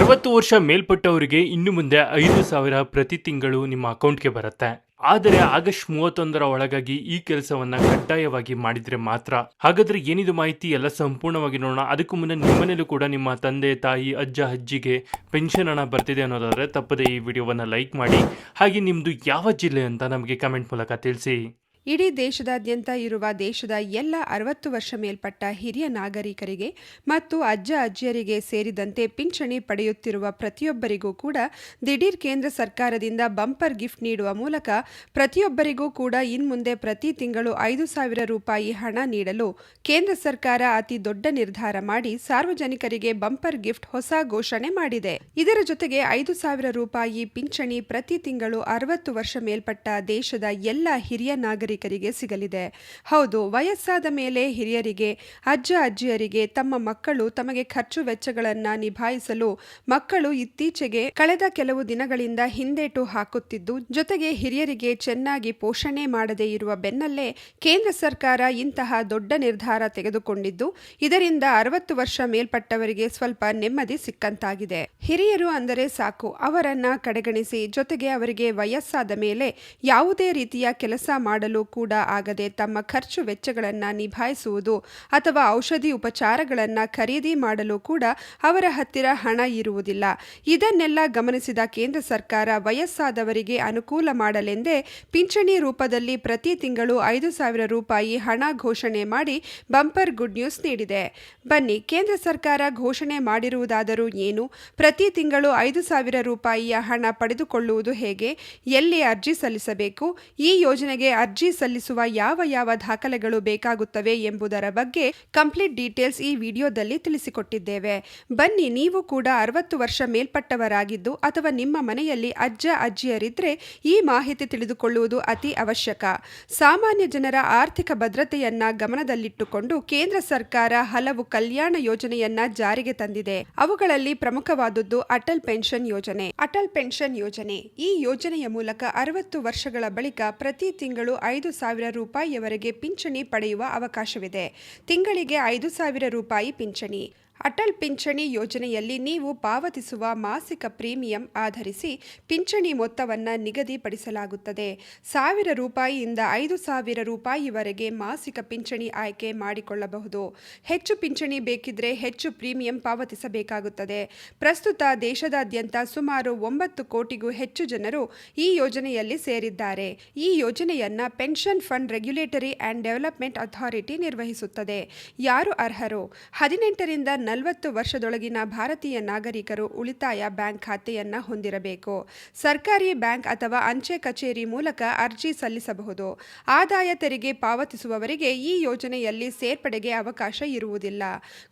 60 ವರ್ಷ ಮೇಲ್ಪಟ್ಟವರಿಗೆ ಇನ್ನು ಮುಂದೆ 5,000 ಪ್ರತಿ ತಿಂಗಳು ನಿಮ್ಮ ಅಕೌಂಟ್ಗೆ ಬರುತ್ತೆ. ಆದರೆ ಆಗಸ್ಟ್ 31ರ ಒಳಗಾಗಿ ಈ ಕೆಲಸವನ್ನ ಕಡ್ಡಾಯವಾಗಿ ಮಾಡಿದ್ರೆ ಮಾತ್ರ. ಹಾಗಾದ್ರೆ ಏನಿದು ಮಾಹಿತಿ ಎಲ್ಲ ಸಂಪೂರ್ಣವಾಗಿ ನೋಡೋಣ. ಅದಕ್ಕೂ ಮುನ್ನ ನಿಮ್ಮನೇಲೂ ಕೂಡ ನಿಮ್ಮ ತಂದೆ ತಾಯಿ ಅಜ್ಜ ಅಜ್ಜಿಗೆ ಪೆನ್ಷನ್ ಹಣ ಬರ್ತಿದೆ ಅನ್ನೋದಾದ್ರೆ ತಪ್ಪದೆ ಈ ವಿಡಿಯೋವನ್ನ ಲೈಕ್ ಮಾಡಿ. ಹಾಗೆ ನಿಮ್ದು ಯಾವ ಜಿಲ್ಲೆ ಅಂತ ನಮಗೆ ಕಮೆಂಟ್ ಮೂಲಕ ತಿಳಿಸಿ. ಇಡೀ ದೇಶದಾದ್ಯಂತ ಇರುವ ದೇಶದ ಎಲ್ಲ 60 ವರ್ಷ ಮೇಲ್ಪಟ್ಟ ಹಿರಿಯ ನಾಗರಿಕರಿಗೆ ಮತ್ತು ಅಜ್ಜ ಅಜ್ಜಿಯರಿಗೆ ಸೇರಿದಂತೆ ಪಿಂಚಣಿ ಪಡೆಯುತ್ತಿರುವ ಪ್ರತಿಯೊಬ್ಬರಿಗೂ ಕೂಡ ದಿಢೀರ್ ಕೇಂದ್ರ ಸರ್ಕಾರದಿಂದ ಬಂಪರ್ ಗಿಫ್ಟ್ ನೀಡುವ ಮೂಲಕ ಪ್ರತಿಯೊಬ್ಬರಿಗೂ ಕೂಡ ಇನ್ಮುಂದೆ ಪ್ರತಿ ತಿಂಗಳು 5,000 ರೂಪಾಯಿ ಹಣ ನೀಡಲು ಕೇಂದ್ರ ಸರ್ಕಾರ ಅತಿ ದೊಡ್ಡ ನಿರ್ಧಾರ ಮಾಡಿ ಸಾರ್ವಜನಿಕರಿಗೆ ಬಂಪರ್ ಗಿಫ್ಟ್ ಹೊಸ ಘೋಷಣೆ ಮಾಡಿದೆ. ಇದರ ಜೊತೆಗೆ 5,000 ರೂಪಾಯಿ ಪಿಂಚಣಿ ಪ್ರತಿ ತಿಂಗಳು 60 ವರ್ಷ ಮೇಲ್ಪಟ್ಟ ದೇಶದ ಎಲ್ಲ ಹಿರಿಯ ನಾಗರಿಕರಿಗೆ ಸಿಗಲಿದೆ. ಹೌದು, ವಯಸ್ಸಾದ ಮೇಲೆ ಹಿರಿಯರಿಗೆ, ಅಜ್ಜ ಅಜ್ಜಿಯರಿಗೆ ತಮ್ಮ ಮಕ್ಕಳು ತಮಗೆ ಖರ್ಚು ವೆಚ್ಚಗಳನ್ನು ನಿಭಾಯಿಸಲು ಮಕ್ಕಳು ಇತ್ತೀಚೆಗೆ ಕಳೆದ ಕೆಲವು ದಿನಗಳಿಂದ ಹಿಂದೇಟು ಹಾಕುತ್ತಿದ್ದು, ಜೊತೆಗೆ ಹಿರಿಯರಿಗೆ ಚೆನ್ನಾಗಿ ಪೋಷಣೆ ಮಾಡದೇ ಇರುವ ಬೆನ್ನಲ್ಲೇ ಕೇಂದ್ರ ಸರ್ಕಾರ ಇಂತಹ ದೊಡ್ಡ ನಿರ್ಧಾರ ತೆಗೆದುಕೊಂಡಿದ್ದು, ಇದರಿಂದ 60 ವರ್ಷ ಮೇಲ್ಪಟ್ಟವರಿಗೆ ಸ್ವಲ್ಪ ನೆಮ್ಮದಿ ಸಿಕ್ಕಂತಾಗಿದೆ. ಹಿರಿಯರು ಅಂದರೆ ಸಾಕು, ಅವರನ್ನ ಕಡೆಗಣಿಸಿ ಜೊತೆಗೆ ಅವರಿಗೆ ವಯಸ್ಸಾದ ಮೇಲೆ ಯಾವುದೇ ರೀತಿಯ ಕೆಲಸ ಮಾಡಲು ಕೂಡ ಆಗದೆ ತಮ್ಮ ಖರ್ಚು ವೆಚ್ಚಗಳನ್ನು ನಿಭಾಯಿಸುವುದು ಅಥವಾ ಔಷಧಿ ಉಪಚಾರಗಳನ್ನು ಖರೀದಿ ಮಾಡಲು ಕೂಡ ಅವರ ಹತ್ತಿರ ಹಣ ಇರುವುದಿಲ್ಲ. ಇದನ್ನೆಲ್ಲ ಗಮನಿಸಿದ ಕೇಂದ್ರ ಸರ್ಕಾರ ವಯಸ್ಸಾದವರಿಗೆ ಅನುಕೂಲ ಮಾಡಲೆಂದೇ ಪಿಂಚಣಿ ರೂಪದಲ್ಲಿ ಪ್ರತಿ ತಿಂಗಳು 5,000 ರೂಪಾಯಿ ಹಣ ಘೋಷಣೆ ಮಾಡಿ ಬಂಪರ್ ಗುಡ್ ನ್ಯೂಸ್ ನೀಡಿದೆ. ಬನ್ನಿ, ಕೇಂದ್ರ ಸರ್ಕಾರ ಘೋಷಣೆ ಮಾಡಿರುವುದಾದರೂ ಏನು, ಪ್ರತಿ ತಿಂಗಳು 5,000 ರೂಪಾಯಿಯ ಹಣ ಪಡೆದುಕೊಳ್ಳುವುದು ಹೇಗೆ, ಎಲ್ಲಿ ಅರ್ಜಿ ಸಲ್ಲಿಸಬೇಕು, ಈ ಯೋಜನೆಗೆ ಅರ್ಜಿ ಸಲ್ಲಿಸುವ ಯಾವ ದಾಖಲೆಗಳು ಬೇಕಾಗುತ್ತವೆ ಎಂಬುದರ ಬಗ್ಗೆ ಕಂಪ್ಲೀಟ್ ಡೀಟೇಲ್ಸ್ ಈ ವಿಡಿಯೋದಲ್ಲಿ ತಿಳಿಸಿಕೊಟ್ಟಿದ್ದೇವೆ. ಬನ್ನಿ, ನೀವು ಕೂಡ 60 ವರ್ಷ ಮೇಲ್ಪಟ್ಟವರಾಗಿದ್ದು ಅಥವಾ ನಿಮ್ಮ ಮನೆಯಲ್ಲಿ ಅಜ್ಜ ಅಜ್ಜಿಯರಿದ್ರೆ ಈ ಮಾಹಿತಿ ತಿಳಿದುಕೊಳ್ಳುವುದು ಅತಿ ಅವಶ್ಯಕ. ಸಾಮಾನ್ಯ ಜನರ ಆರ್ಥಿಕ ಭದ್ರತೆಯನ್ನ ಗಮನದಲ್ಲಿಟ್ಟುಕೊಂಡು ಕೇಂದ್ರ ಸರ್ಕಾರ ಹಲವು ಕಲ್ಯಾಣ ಯೋಜನೆಯನ್ನ ಜಾರಿಗೆ ತಂದಿದೆ. ಅವುಗಳಲ್ಲಿ ಪ್ರಮುಖವಾದದ್ದು ಅಟಲ್ ಪೆನ್ಷನ್ ಯೋಜನೆ. ಅಟಲ್ ಪೆನ್ಷನ್ ಯೋಜನೆ ಈ ಯೋಜನೆಯ ಮೂಲಕ 60 ವರ್ಷಗಳ ಬಳಿಕ ಪ್ರತಿ ತಿಂಗಳು 5,000 ರೂಪಾಯಿಯವರೆಗೆ ಪಿಂಚಣಿ ಪಡೆಯುವ ಅವಕಾಶವಿದೆ. ತಿಂಗಳಿಗೆ 5,000 ರೂಪಾಯಿ ಪಿಂಚಣಿ. ಅಟಲ್ ಪಿಂಚಣಿ ಯೋಜನೆಯಲ್ಲಿ ನೀವು ಪಾವತಿಸುವ ಮಾಸಿಕ ಪ್ರೀಮಿಯಂ ಆಧರಿಸಿ ಪಿಂಚಣಿ ಮೊತ್ತವನ್ನು ನಿಗದಿಪಡಿಸಲಾಗುತ್ತದೆ. 1,000 ರೂಪಾಯಿಯಿಂದ 5,000 ರೂಪಾಯಿವರೆಗೆ ಮಾಸಿಕ ಪಿಂಚಣಿ ಆಯ್ಕೆ ಮಾಡಿಕೊಳ್ಳಬಹುದು. ಹೆಚ್ಚು ಪಿಂಚಣಿ ಬೇಕಿದ್ರೆ ಹೆಚ್ಚು ಪ್ರೀಮಿಯಂ ಪಾವತಿಸಬೇಕಾಗುತ್ತದೆ. ಪ್ರಸ್ತುತ ದೇಶದಾದ್ಯಂತ ಸುಮಾರು 9 ಕೋಟಿಗೂ ಹೆಚ್ಚು ಜನರು ಈ ಯೋಜನೆಯಲ್ಲಿ ಸೇರಿದ್ದಾರೆ. ಈ ಯೋಜನೆಯನ್ನ pension fund regulatory and development authority ನಿರ್ವಹಿಸುತ್ತದೆ. ಯಾರು ಅರ್ಹರು? 18ರಿಂದ 40 ವರ್ಷದೊಳಗಿನ ಭಾರತೀಯ ನಾಗರಿಕರು ಉಳಿತಾಯ ಬ್ಯಾಂಕ್ ಖಾತೆಯನ್ನ ಹೊಂದಿರಬೇಕು. ಸರ್ಕಾರಿ ಬ್ಯಾಂಕ್ ಅಥವಾ ಅಂಚೆ ಕಚೇರಿ ಮೂಲಕ ಅರ್ಜಿ ಸಲ್ಲಿಸಬಹುದು. ಆದಾಯ ತೆರಿಗೆ ಪಾವತಿಸುವವರಿಗೆ ಈ ಯೋಜನೆಯಲ್ಲಿ ಸೇರ್ಪಡೆಗೆ ಅವಕಾಶ ಇರುವುದಿಲ್ಲ.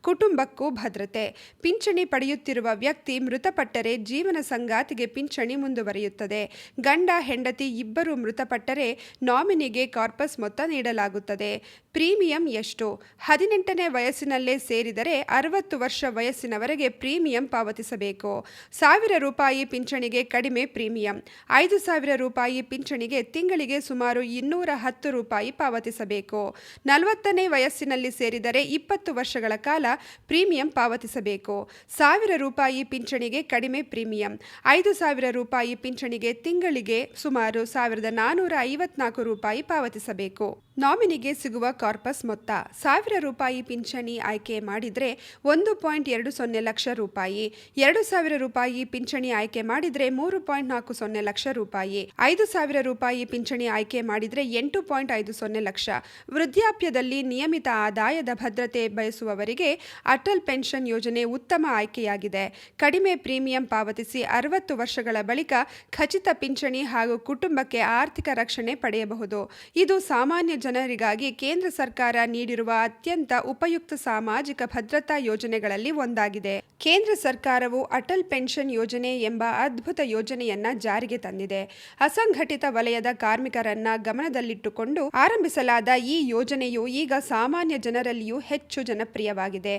ಕುಟುಂಬಕ್ಕೂ ಭದ್ರತೆ. ಪಿಂಚಣಿ ಪಡೆಯುತ್ತಿರುವ ವ್ಯಕ್ತಿ ಮೃತಪಟ್ಟರೆ ಜೀವನ ಸಂಗಾತಿಗೆ ಪಿಂಚಣಿ ಮುಂದುವರಿಯುತ್ತದೆ. ಗಂಡ ಹೆಂಡತಿ ಇಬ್ಬರು ಮೃತಪಟ್ಟರೆ ನಾಮಿನಿಗೆ ಕಾರ್ಪಸ್ ಮೊತ್ತ ನೀಡಲಾಗುತ್ತದೆ. ಪ್ರೀಮಿಯಂ ಎಷ್ಟು? 18ನೇ ವಯಸ್ಸಿನಲ್ಲೇ ಸೇರಿದರೆ 60 ವರ್ಷ ವಯಸ್ಸಿನವರೆಗೆ ಪ್ರೀಮಿಯಂ ಪಾವತಿಸಬೇಕು. 1,000 ರೂಪಾಯಿ ಪಿಂಚಣಿಗೆ ಕಡಿಮೆ ಪ್ರೀಮಿಯಂ. 5,000 ರೂಪಾಯಿ ಪಿಂಚಣಿಗೆ ತಿಂಗಳಿಗೆ ಸುಮಾರು 210 ರೂಪಾಯಿ ಪಾವತಿಸಬೇಕು. 40ನೇ ವಯಸ್ಸಿನಲ್ಲಿ ಸೇರಿದರೆ 20 ವರ್ಷಗಳ ಕಾಲ ಪ್ರೀಮಿಯಂ ಪಾವತಿಸಬೇಕು. 1,000 ರೂಪಾಯಿ ಪಿಂಚಣಿಗೆ ಕಡಿಮೆ ಪ್ರೀಮಿಯಂ. 5,000 ರೂಪಾಯಿ ಪಿಂಚಣಿಗೆ ತಿಂಗಳಿಗೆ ಸುಮಾರು 1,454 ರೂಪಾಯಿ ಪಾವತಿಸಬೇಕು. ನಾಮಿನಿಗೆ ಸಿಗುವ ಕಾರ್ಪಸ್ ಮೊತ್ತ 1,000 ರೂಪಾಯಿ ಪಿಂಚಣಿ ಆಯ್ಕೆ ಮಾಡಿದರೆ 1.20 ಲಕ್ಷ ರೂಪಾಯಿ. 2,000 ರೂಪಾಯಿ ಪಿಂಚಣಿ ಆಯ್ಕೆ ಮಾಡಿದರೆ 3.40 ಲಕ್ಷ ರೂಪಾಯಿ. 5,000 ರೂಪಾಯಿ ಪಿಂಚಣಿ ಆಯ್ಕೆ ಮಾಡಿದರೆ 8.50 ಲಕ್ಷ. ವೃದ್ಧಾಪ್ಯದಲ್ಲಿ ನಿಯಮಿತ ಆದಾಯದ ಭದ್ರತೆ ಬಯಸುವವರಿಗೆ ಅಟಲ್ ಪೆನ್ಷನ್ ಯೋಜನೆ ಉತ್ತಮ ಆಯ್ಕೆಯಾಗಿದೆ. ಕಡಿಮೆ ಪ್ರೀಮಿಯಂ ಪಾವತಿಸಿ 60 ವರ್ಷಗಳ ಬಳಿಕ ಖಚಿತ ಪಿಂಚಣಿ ಹಾಗೂ ಕುಟುಂಬಕ್ಕೆ ಆರ್ಥಿಕ ರಕ್ಷಣೆ ಪಡೆಯಬಹುದು. ಇದು ಸಾಮಾನ್ಯ ಜನರಿಗಾಗಿ ಕೇಂದ್ರ ಸರ್ಕಾರ ನೀಡಿರುವ ಅತ್ಯಂತ ಉಪಯುಕ್ತ ಸಾಮಾಜಿಕ ಭದ್ರತಾ ಯೋಜನೆಗಳಲ್ಲಿ ಒಂದಾಗಿದೆ. ಕೇಂದ್ರ ಸರ್ಕಾರವು ಅಟಲ್ ಪೆನ್ಷನ್ ಯೋಜನೆ ಎಂಬ ಅದ್ಭುತ ಯೋಜನೆಯನ್ನ ಜಾರಿಗೆ ತಂದಿದೆ. ಅಸಂಘಟಿತ ವಲಯದ ಕಾರ್ಮಿಕರನ್ನ ಗಮನದಲ್ಲಿಟ್ಟುಕೊಂಡು ಆರಂಭಿಸಲಾದ ಈ ಯೋಜನೆಯು ಈಗ ಸಾಮಾನ್ಯ ಜನರಲ್ಲಿಯೂ ಹೆಚ್ಚು ಜನಪ್ರಿಯವಾಗಿದೆ.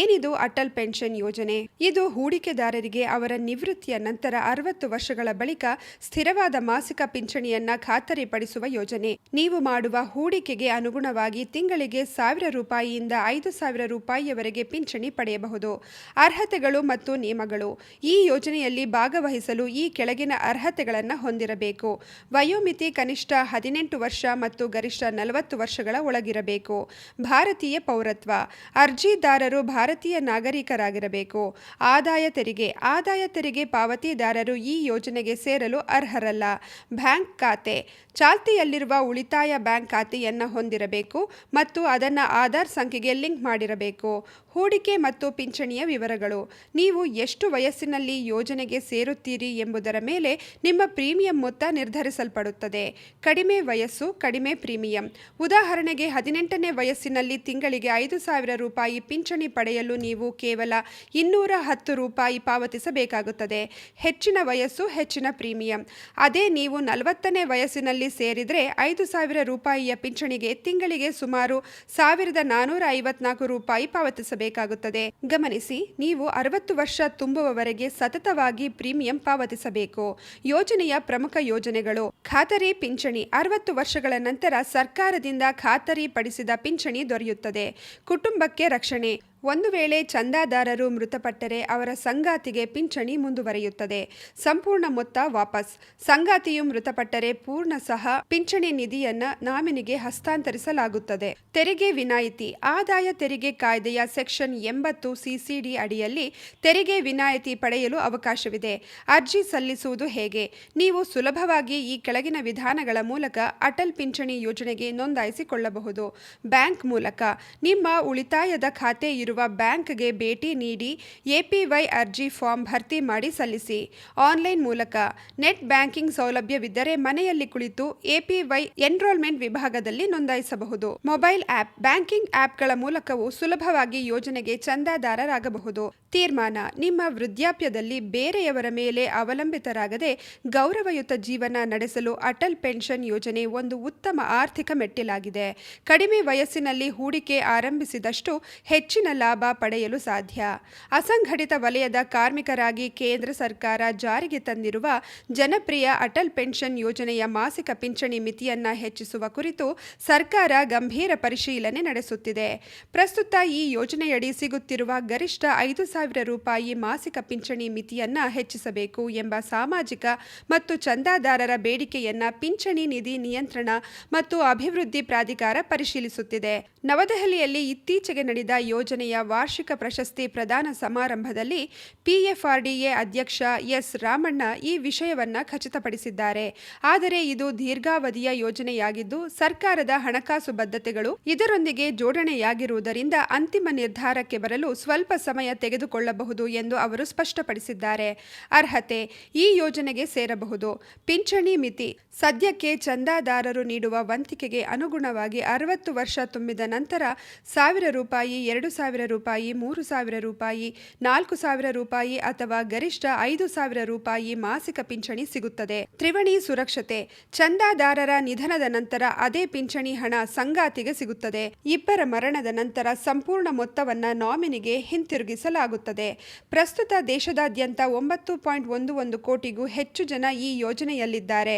ಏನಿದು ಅಟಲ್ ಪೆನ್ಷನ್ ಯೋಜನೆ? ಇದು ಹೂಡಿಕೆದಾರರಿಗೆ ಅವರ ನಿವೃತ್ತಿಯ ನಂತರ 60 ವರ್ಷಗಳ ಬಳಿಕ ಸ್ಥಿರವಾದ ಮಾಸಿಕ ಪಿಂಚಣಿಯನ್ನ ಖಾತರಿಪಡಿಸುವ ಯೋಜನೆ. ನೀವು ಮಾಡುವ ಹೂಡಿಕೆಗೆ ಅನುಗುಣವಾಗಿ ತಿಂಗಳಿಗೆ 1,000 ರೂಪಾಯಿಯಿಂದ 5,000 ರೂಪಾಯಿಯವರೆಗೆ ಪಿಂಚಣಿ ಪಿಂಚಣಿ ಪಡೆಯಬಹುದು. ಅರ್ಹತೆಗಳು ಮತ್ತು ನಿಯಮಗಳು. ಈ ಯೋಜನೆಯಲ್ಲಿ ಭಾಗವಹಿಸಲು ಈ ಕೆಳಗಿನ ಅರ್ಹತೆಗಳನ್ನು ಹೊಂದಿರಬೇಕು. ವಯೋಮಿತಿ ಕನಿಷ್ಠ 18 ವರ್ಷ ಮತ್ತು ಗರಿಷ್ಠ 40 ವರ್ಷಗಳ ಒಳಗಿರಬೇಕು. ಭಾರತೀಯ ಪೌರತ್ವ. ಅರ್ಜಿದಾರರು ಭಾರತೀಯ ನಾಗರಿಕರಾಗಿರಬೇಕು. ಆದಾಯ ತೆರಿಗೆ ಪಾವತಿದಾರರು ಈ ಯೋಜನೆಗೆ ಸೇರಲು ಅರ್ಹರಲ್ಲ. ಬ್ಯಾಂಕ್ ಖಾತೆ. ಚಾಲ್ತಿಯಲ್ಲಿರುವ ಉಳಿತಾಯ ಬ್ಯಾಂಕ್ ಖಾತೆಯನ್ನು ಹೊಂದಿರಬೇಕು ಮತ್ತು ಅದನ್ನು ಆಧಾರ್ ಸಂಖ್ಯೆಗೆ ಲಿಂಕ್ ಮಾಡಿರಬೇಕು. ಹೂಡಿಕೆ ಮತ್ತು ಪಿಂಚಣಿಯ ವಿವರಗಳು. ನೀವು ಎಷ್ಟು ವಯಸ್ಸಿನಲ್ಲಿ ಯೋಜನೆಗೆ ಸೇರುತ್ತೀರಿ ಎಂಬುದರ ಮೇಲೆ ನಿಮ್ಮ ಪ್ರೀಮಿಯಂ ಮೊತ್ತ ನಿರ್ಧರಿಸಲ್ಪಡುತ್ತದೆ. ಕಡಿಮೆ ವಯಸ್ಸು, ಕಡಿಮೆ ಪ್ರೀಮಿಯಂ. ಉದಾಹರಣೆಗೆ 18ನೇ ವಯಸ್ಸಿನಲ್ಲಿ ತಿಂಗಳಿಗೆ 5,000 ರೂಪಾಯಿ ಪಿಂಚಣಿ ಪಡೆಯಲು ನೀವು ಕೇವಲ 210 ರೂಪಾಯಿ ಪಾವತಿಸಬೇಕಾಗುತ್ತದೆ. ಹೆಚ್ಚಿನ ವಯಸ್ಸು, ಹೆಚ್ಚಿನ ಪ್ರೀಮಿಯಂ. ಅದೇ ನೀವು 40ನೇ ವಯಸ್ಸಿನಲ್ಲಿ ಸೇರಿದರೆ 5,000 ರೂಪಾಯಿಯ ಪಿಂಚಣಿಗೆ ತಿಂಗಳಿಗೆ ಸುಮಾರು 1,454 ರೂಪಾಯಿ ಪಾವತಿಸಬೇಕಾಗುತ್ತದೆ. ಗಮನಿಸಿ, ನೀವು 60 ವರ್ಷ ತುಂಬುವವರೆಗೆ ಸತತವಾಗಿ ಪ್ರೀಮಿಯಂ ಪಾವತಿಸಬೇಕು. ಯೋಜನೆಯ ಪ್ರಮುಖ ಯೋಜನೆಗಳು. ಖಾತರಿ ಪಿಂಚಣಿ. 60 ವರ್ಷಗಳ ನಂತರ ಸರ್ಕಾರದಿಂದ ಖಾತರಿ ಪಡಿಸಿದ ಪಿಂಚಣಿ ದೊರೆಯುತ್ತದೆ. ಕುಟುಂಬಕ್ಕೆ ರಕ್ಷಣೆ. ಒಂದು ವೇಳೆ ಚಂದಾದಾರರು ಮೃತಪಟ್ಟರೆ ಅವರ ಸಂಗಾತಿಗೆ ಪಿಂಚಣಿ ಮುಂದುವರಿಯುತ್ತದೆ. ಸಂಪೂರ್ಣ ಮೊತ್ತ ವಾಪಸ್. ಸಂಗಾತಿಯು ಮೃತಪಟ್ಟರೆ ಪೂರ್ಣ ಸಹ ಪಿಂಚಣಿ ನಿಧಿಯನ್ನು ನಾಮಿನಿಗೆ ಹಸ್ತಾಂತರಿಸಲಾಗುತ್ತದೆ. ತೆರಿಗೆ ವಿನಾಯಿತಿ. ಆದಾಯ ತೆರಿಗೆ ಕಾಯ್ದೆಯ ಸೆಕ್ಷನ್ 80 CCD ಅಡಿಯಲ್ಲಿ ತೆರಿಗೆ ವಿನಾಯಿತಿ ಪಡೆಯಲು ಅವಕಾಶವಿದೆ. ಅರ್ಜಿ ಸಲ್ಲಿಸುವುದು ಹೇಗೆ? ನೀವು ಸುಲಭವಾಗಿ ಈ ಕೆಳಗಿನ ವಿಧಾನಗಳ ಮೂಲಕ ಅಟಲ್ ಪಿಂಚಣಿ ಯೋಜನೆಗೆ ನೋಂದಾಯಿಸಿಕೊಳ್ಳಬಹುದು. ಬ್ಯಾಂಕ್ ಮೂಲಕ. ನಿಮ್ಮ ಉಳಿತಾಯದ ಖಾತೆ ಇರುವ ಬ್ಯಾಂಕ್ಗೆ ಭೇಟಿ ನೀಡಿ APY ಅರ್ಜಿ ಫಾರ್ಮ್ ಭರ್ತಿ ಮಾಡಿ ಸಲ್ಲಿಸಿ. ಆನ್ಲೈನ್ ಮೂಲಕ. ನೆಟ್ ಬ್ಯಾಂಕಿಂಗ್ ಸೌಲಭ್ಯವಿದ್ದರೆ ಮನೆಯಲ್ಲಿ ಕುಳಿತು APY ಎನ್ರೋಲ್ಮೆಂಟ್ ವಿಭಾಗದಲ್ಲಿ ನೋಂದಾಯಿಸಬಹುದು. Mobile app. ಬ್ಯಾಂಕಿಂಗ್ ಆ್ಯಪ್ಗಳ ಮೂಲಕವೂ ಸುಲಭವಾಗಿ ಯೋಜನೆಗೆ ಚಂದಾದಾರರಾಗಬಹುದು. ತೀರ್ಮಾನ. ನಿಮ್ಮ ವೃದ್ಧಾಪ್ಯದಲ್ಲಿ ಬೇರೆಯವರ ಮೇಲೆ ಅವಲಂಬಿತರಾಗದೆ ಗೌರವಯುತ ಜೀವನ ನಡೆಸಲು ಅಟಲ್ ಪೆನ್ಷನ್ ಯೋಜನೆ ಒಂದು ಉತ್ತಮ ಆರ್ಥಿಕ ಮೆಟ್ಟಿಲಾಗಿದೆ. ಕಡಿಮೆ ವಯಸ್ಸಿನಲ್ಲಿ ಹೂಡಿಕೆ ಆರಂಭಿಸಿದಷ್ಟು ಹೆಚ್ಚಿನ ಲಾಭ ಪಡೆಯಲು ಸಾಧ್ಯ. ಅಸಂಘಟಿತ ವಲಯದ ಕಾರ್ಮಿಕರಾಗಿ ಕೇಂದ್ರ ಸರ್ಕಾರ ಜಾರಿಗೆ ತಂದಿರುವ ಜನಪ್ರಿಯ ಅಟಲ್ ಪೆನ್ಷನ್ ಯೋಜನೆಯ ಮಾಸಿಕ ಪಿಂಚಣಿ ಮಿತಿಯನ್ನು ಹೆಚ್ಚಿಸುವ ಕುರಿತು ಸರ್ಕಾರ ಗಂಭೀರ ಪರಿಶೀಲನೆ ನಡೆಸುತ್ತಿದೆ. ಪ್ರಸ್ತುತ ಈ ಯೋಜನೆಯಡಿ ಸಿಗುತ್ತಿರುವ ಗರಿಷ್ಠ 5,000 ರೂಪಾಯಿ ಮಾಸಿಕ ಪಿಂಚಣಿ ಮಿತಿಯನ್ನು ಹೆಚ್ಚಿಸಬೇಕು ಎಂಬ ಸಾಮಾಜಿಕ ಮತ್ತು ಚಂದಾದಾರರ ಬೇಡಿಕೆಯನ್ನು ಪಿಂಚಣಿ ನಿಧಿ ನಿಯಂತ್ರಣ ಮತ್ತು ಅಭಿವೃದ್ಧಿ ಪ್ರಾಧಿಕಾರ ಪರಿಶೀಲಿಸುತ್ತಿದೆ. ನವದೆಹಲಿಯಲ್ಲಿ ಇತ್ತೀಚೆಗೆ ನಡೆದ ಯೋಜನೆಯ ವಾರ್ಷಿಕ ಪ್ರಶಸ್ತಿ ಪ್ರದಾನ ಸಮಾರಂಭದಲ್ಲಿ PFRDA ಅಧ್ಯಕ್ಷ ಎಸ್ ರಾಮಣ್ಣ ಈ ವಿಷಯವನ್ನು ಖಚಿತಪಡಿಸಿದ್ದಾರೆ. ಆದರೆ ಇದು ದೀರ್ಘಾವಧಿಯ ಯೋಜನೆಯಾಗಿದ್ದು ಸರ್ಕಾರದ ಹಣಕಾಸು ಬದ್ಧತೆಗಳು ಇದರೊಂದಿಗೆ ಜೋಡಣೆಯಾಗಿರುವುದರಿಂದ ಅಂತಿಮ ನಿರ್ಧಾರಕ್ಕೆ ಬರಲು ಸ್ವಲ್ಪ ಸಮಯ ತೆಗೆದುಕೊಳ್ಳಬಹುದು ಎಂದು ಅವರು ಸ್ಪಷ್ಟಪಡಿಸಿದ್ದಾರೆ. ಅರ್ಹತೆ. ಈ ಯೋಜನೆಗೆ ಸೇರಬಹುದು. ಪಿಂಚಣಿ ಮಿತಿ. ಸದ್ಯಕ್ಕೆ ಚಂದಾದಾರರು ನೀಡುವ ವಂತಿಕೆಗೆ ಅನುಗುಣವಾಗಿ 60 ವರ್ಷ ತುಂಬಿದ ನಂತರ 1,000 ರೂಪಾಯಿ, 2,000 ರೂಪಾಯಿ, 3,000 ರೂಪಾಯಿ, 4,000 ರೂಪಾಯಿ ಅಥವಾ ಗರಿಷ್ಠ 5,000 ರೂಪಾಯಿ ಮಾಸಿಕ ಪಿಂಚಣಿ ಸಿಗುತ್ತದೆ. ತ್ರಿವಳಿ ಸುರಕ್ಷತೆ. ಚಂದಾದಾರರ ನಿಧನದ ನಂತರ ಅದೇ ಪಿಂಚಣಿ ಹಣ ಸಂಗಾತಿಗೆ ಸಿಗುತ್ತದೆ. ಇಬ್ಬರ ಮರಣದ ನಂತರ ಸಂಪೂರ್ಣ ಮೊತ್ತವನ್ನು ನಾಮಿನಿಗೆ ಹಿಂತಿರುಗಿಸಲಾಗುತ್ತದೆ. ಪ್ರಸ್ತುತ ದೇಶದಾದ್ಯಂತ 9.11 ಕೋಟಿಗೂ ಹೆಚ್ಚು ಜನ ಈ ಯೋಜನೆಯಲ್ಲಿದ್ದಾರೆ.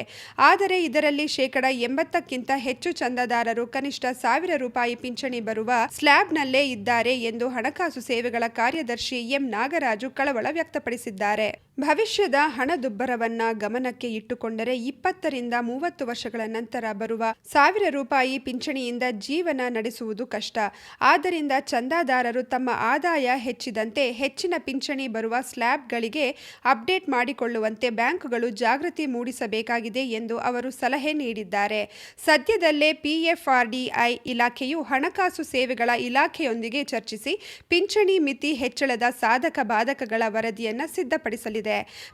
ಆದರೆ ಇದರಲ್ಲಿ 80%ಕ್ಕಿಂತ ಹೆಚ್ಚು ಚಂದಾದಾರರು ಕನಿಷ್ಠ 1,000 ರೂಪಾಯಿ ಪಿಂಚಣಿ ಬರುವ ಸ್ಲ್ಯಾಬ್ನಲ್ಲೇ ಇದ್ದಾರೆ ಎಂದು ಹಣಕಾಸು ಸೇವೆಗಳ ಕಾರ್ಯದರ್ಶಿ ಎಂ ನಾಗರಾಜು ಕಳವಳ ವ್ಯಕ್ತಪಡಿಸಿದ್ದಾರೆ. ಭವಿಷ್ಯದ ಹಣದುಬ್ಬರವನ್ನ ಗಮನಕ್ಕೆ ಇಟ್ಟುಕೊಂಡರೆ 20ರಿಂದ 30 ವರ್ಷಗಳ ನಂತರ ಬರುವ 1,000 ರೂಪಾಯಿ ಪಿಂಚಣಿಯಿಂದ ಜೀವನ ನಡೆಸುವುದು ಕಷ್ಟ. ಆದ್ದರಿಂದ ಚಂದಾದಾರರು ತಮ್ಮ ಆದಾಯ ಹೆಚ್ಚಿದಂತೆ ಹೆಚ್ಚಿನ ಪಿಂಚಣಿ ಬರುವ ಸ್ಲ್ಯಾಬ್ಗಳಿಗೆ ಅಪ್ಡೇಟ್ ಮಾಡಿಕೊಳ್ಳುವಂತೆ ಬ್ಯಾಂಕುಗಳು ಜಾಗೃತಿ ಮೂಡಿಸಬೇಕಾಗಿದೆ ಎಂದು ಅವರು ಸಲಹೆ ನೀಡಿದ್ದಾರೆ. ಸದ್ಯದಲ್ಲೇ PFRDI ಇಲಾಖೆಯು ಹಣಕಾಸು ಸೇವೆಗಳ ಇಲಾಖೆಯೊಂದಿಗೆ ಚರ್ಚಿಸಿ ಪಿಂಚಣಿ ಮಿತಿ ಹೆಚ್ಚಳದ ಸಾಧಕ ಬಾಧಕಗಳ ವರದಿಯನ್ನು ಸಿದ್ಧಪಡಿಸಲಿದೆ.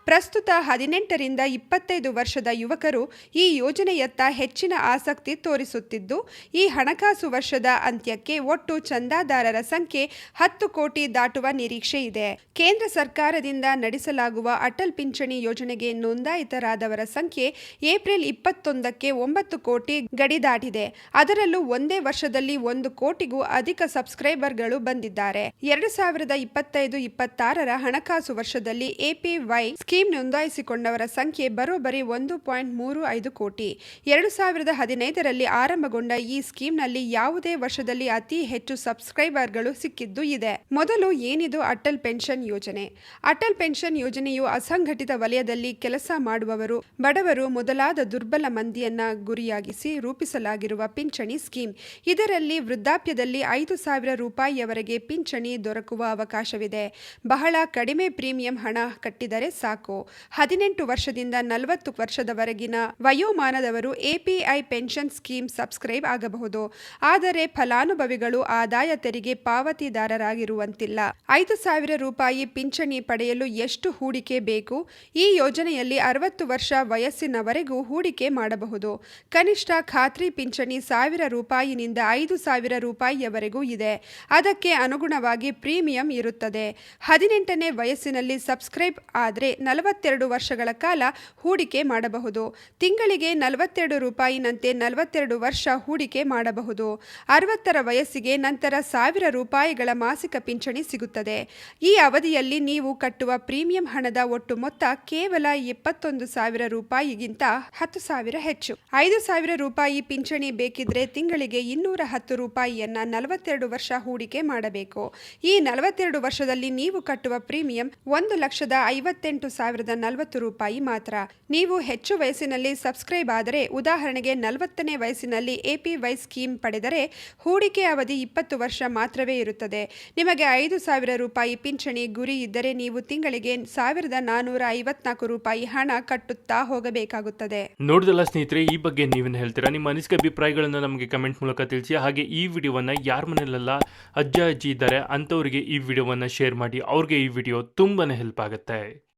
ಪ್ರಸ್ತುತ 18ರಿಂದ 25 ವರ್ಷದ ಯುವಕರು ಈ ಯೋಜನೆಯತ್ತ ಹೆಚ್ಚಿನ ಆಸಕ್ತಿ ತೋರಿಸುತ್ತಿದ್ದು, ಈ ಹಣಕಾಸು ವರ್ಷದ ಅಂತ್ಯಕ್ಕೆ ಒಟ್ಟು ಚಂದಾದಾರರ ಸಂಖ್ಯೆ 10 ಕೋಟಿ ದಾಟುವ ನಿರೀಕ್ಷೆ ಇದೆ. ಕೇಂದ್ರ ಸರ್ಕಾರದಿಂದ ನಡೆಸಲಾಗುವ ಅಟಲ್ ಪಿಂಚಣಿ ಯೋಜನೆಗೆ ನೋಂದಾಯಿತರಾದವರ ಸಂಖ್ಯೆ ಏಪ್ರಿಲ್ ಏಪ್ರಿಲ್ 21ಕ್ಕೆ 9 ಕೋಟಿ ಗಡಿ ದಾಟಿದೆ. ಅದರಲ್ಲೂ ಒಂದೇ ವರ್ಷದಲ್ಲಿ 1 ಕೋಟಿಗೂ ಅಧಿಕ ಸಬ್ಸ್ಕ್ರೈಬರ್ಗಳು ಬಂದಿದ್ದಾರೆ. 2025-26ರ ಹಣಕಾಸು ವರ್ಷದಲ್ಲಿ ಎಪಿವೈ ಸ್ಕೀಮ್ ನೋಂದಾಯಿಸಿಕೊಂಡವರ ಸಂಖ್ಯೆ ಬರೋಬ್ಬರಿ 1.35 ಕೋಟಿ. 2015ರಲ್ಲಿ ಆರಂಭಗೊಂಡ ಈ ಸ್ಕೀಮ್ನಲ್ಲಿ ಯಾವುದೇ ವರ್ಷದಲ್ಲಿ ಅತಿ ಹೆಚ್ಚು ಸಬ್ಸ್ಕ್ರೈಬರ್ಗಳು ಸಿಕ್ಕಿದ್ದು ಇದೆ. ಮೊದಲು ಏನಿದು ಅಟಲ್ ಪೆನ್ಷನ್ ಯೋಜನೆ? ಅಟಲ್ ಪೆನ್ಷನ್ ಯೋಜನೆಯು ಅಸಂಘಟಿತ ವಲಯದಲ್ಲಿ ಕೆಲಸ ಮಾಡುವವರು, ಬಡವರು ಮೊದಲಾದ ದುರ್ಬಲ ಮಂದಿಯನ್ನ ಗುರಿಯಾಗಿಸಿ ರೂಪಿಸಲಾಗಿರುವ ಪಿಂಚಣಿ ಸ್ಕೀಮ್. ಇದರಲ್ಲಿ ವೃದ್ಧಾಪ್ಯದಲ್ಲಿ 5,000 ರೂಪಾಯಿಯವರೆಗೆ ಪಿಂಚಣಿ ದೊರಕುವ ಅವಕಾಶವಿದೆ. ಬಹಳ ಕಡಿಮೆ ಪ್ರೀಮಿಯಂ ಹಣ ಕಟ್ಟಿದರೆ ಸಾಕು. 18 ವರ್ಷದಿಂದ 40 ವರ್ಷದವರೆಗಿನ ವಯೋಮಾನದವರು ಎಪಿಐ ಪೆನ್ಷನ್ ಸ್ಕೀಮ್ ಸಬ್ಸ್ಕ್ರೈಬ್ ಆಗಬಹುದು. ಆದರೆ ಫಲಾನುಭವಿಗಳು ಆದಾಯ ತೆರಿಗೆ ಪಾವತಿದಾರರಾಗಿರುವಂತಿಲ್ಲ. 5,000 ರೂಪಾಯಿ ಪಿಂಚಣಿ ಪಡೆಯಲು ಎಷ್ಟು ಹೂಡಿಕೆ ಬೇಕು? ಈ ಯೋಜನೆಯಲ್ಲಿ 60 ವರ್ಷ ವಯಸ್ಸಿನವರೆಗೂ ಹೂಡಿಕೆ ಮಾಡಬಹುದು. ಕನಿಷ್ಠ ಖಾತ್ರಿ ಪಿಂಚಣಿ 1,000 ರೂಪಾಯಿನಿಂದ 5,000 ರೂಪಾಯಿಯವರೆಗೂ ಇದೆ. ಅದಕ್ಕೆ ಅನುಗುಣವಾಗಿ ಪ್ರೀಮಿಯಂ ಇರುತ್ತದೆ. 18ನೇ ವಯಸ್ಸಿನಲ್ಲಿ ಸಬ್ಸ್ಕ್ರೈಬ್ ಆದರೆ 42 ವರ್ಷಗಳ ಕಾಲ ಹೂಡಿಕೆ ಮಾಡಬಹುದು. ತಿಂಗಳಿಗೆ 42 ರೂಪಾಯಿನಂತೆ 42 ವರ್ಷ ಹೂಡಿಕೆ ಮಾಡಬಹುದು. 60ರ ವಯಸ್ಸಿಗೆ ನಂತರ 1,000 ರೂಪಾಯಿಗಳ ಮಾಸಿಕ ಪಿಂಚಣಿ ಸಿಗುತ್ತದೆ. ಈ ಅವಧಿಯಲ್ಲಿ ನೀವು ಕಟ್ಟುವ ಪ್ರೀಮಿಯಂ ಹಣದ ಒಟ್ಟು ಮೊತ್ತ ಕೇವಲ 21,000 ರೂಪಾಯಿಗಿಂತ 10,000 ಹೆಚ್ಚು. 5,000 ರೂಪಾಯಿ ಪಿಂಚಣಿ ಬೇಕಿದ್ರೆ ತಿಂಗಳಿಗೆ 210 ರೂಪಾಯಿಯನ್ನ 42 ವರ್ಷ ಹೂಡಿಕೆ ಮಾಡಬೇಕು. ಈ 42 ವರ್ಷದಲ್ಲಿ ನೀವು ಕಟ್ಟುವ ಪ್ರೀಮಿಯಂ 1,58,040 ರೂಪಾಯಿ ಮಾತ್ರ. ನೀವು ಹೆಚ್ಚು ವಯಸ್ಸಿನಲ್ಲಿ ಸಬ್ಸ್ಕ್ರೈಬ್ ಆದರೆ, ಉದಾಹರಣೆಗೆ 40ನೇ ವಯಸ್ಸಿನಲ್ಲಿ ಎಪಿವೈ ಸ್ಕೀಮ್ ಪಡೆದರೆ ಹೂಡಿಕೆ ಅವಧಿ 20 ವರ್ಷ ಮಾತ್ರವೇ ಇರುತ್ತದೆ. ನಿಮಗೆ 5,000 ರೂಪಾಯಿ ಪಿಂಚಣಿ ಗುರಿ ಇದ್ದರೆ ನೀವು ತಿಂಗಳಿಗೆ 1,454 ರೂಪಾಯಿ ಹಣ ಕಟ್ಟುತ್ತಾ ಹೋಗಬೇಕಾಗುತ್ತದೆ. ನೋಡಿದಲ್ಲ ಸ್ನೇಹಿತರೆ, ಈ ಬಗ್ಗೆ ನೀವೇನು ಹೇಳ್ತೀರಾ? ನಿಮ್ಮ ಅನಿಸಿಕೆ ಅಭಿಪ್ರಾಯಗಳನ್ನು ನಮಗೆ ಕಮೆಂಟ್ ಮೂಲಕ ತಿಳಿಸಿ. ಹಾಗೆ ಈ ವಿಡಿಯೋವನ್ನು ಯಾರ ಮನೆಯಲ್ಲೆಲ್ಲ ಅಜ್ಜ ಅಜ್ಜಿ ಇದ್ದಾರೆ ಅಂಥವರಿಗೆ ಈ ವಿಡಿಯೋವನ್ನು ಶೇರ್ ಮಾಡಿ. ಅವ್ರಿಗೆ ಈ ವಿಡಿಯೋ ತುಂಬಾನೇ ಹೆಲ್ಪ್ ಆಗುತ್ತೆ.